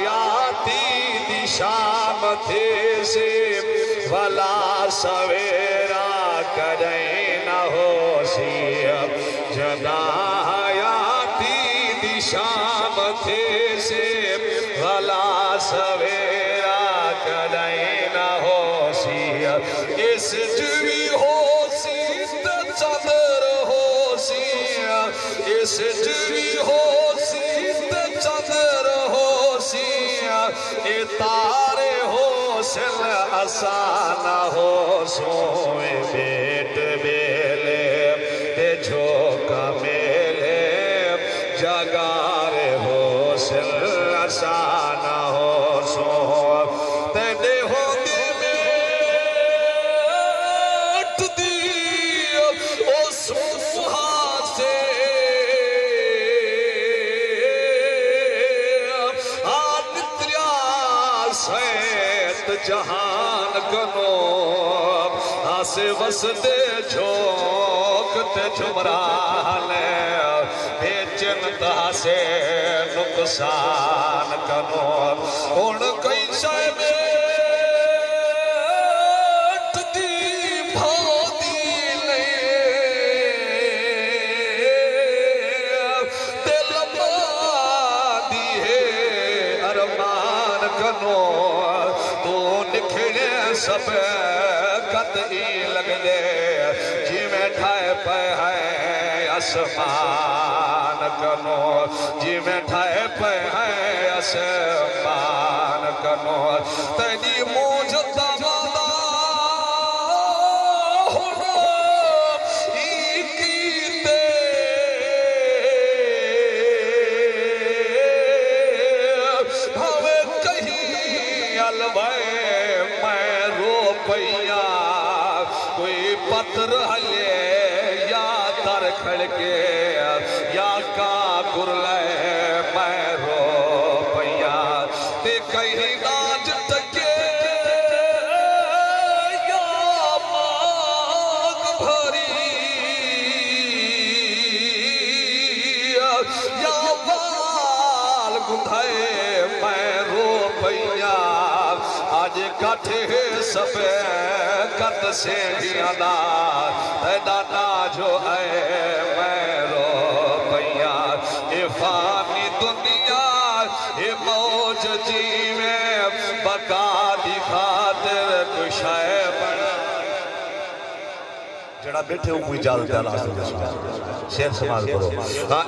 याती दिशा मथे से भला सवेरा करें न होशी जदायाती दिशा मथे से भला सवेरा करें न होशी इस जुवी होशी चंद्र होशी इस जुवी होशी चंद्र होशी ए तारे हो सिल आसान हो सोए बेट बेले ते झोंका मेले जगारे हो सिल आसान हो सो तेरे हो जहान कनो आसे वसते झोंकते झुमराले बेचन से नुकसान कनो उन कैसे में सब कतई लग दे जिमें ठाए पे है आसमान कनो जिमें ठाए पे है आसमान कनो तेरी मूझ दमादा कोई पत्र हले या दर खड़के या का कुरले मैं रो पैया ते कहीं नाच टके या मांग भरी या बाल गुंधाए मैं रो पैया आज काठे सब कत से जियादा दादा जो है मैं रो पैया ये फानी दुनिया ये मौज जी में बका दिखातिर कुछ है जड़ा बैठे हो कोई जाल शेर समाज करो हाँ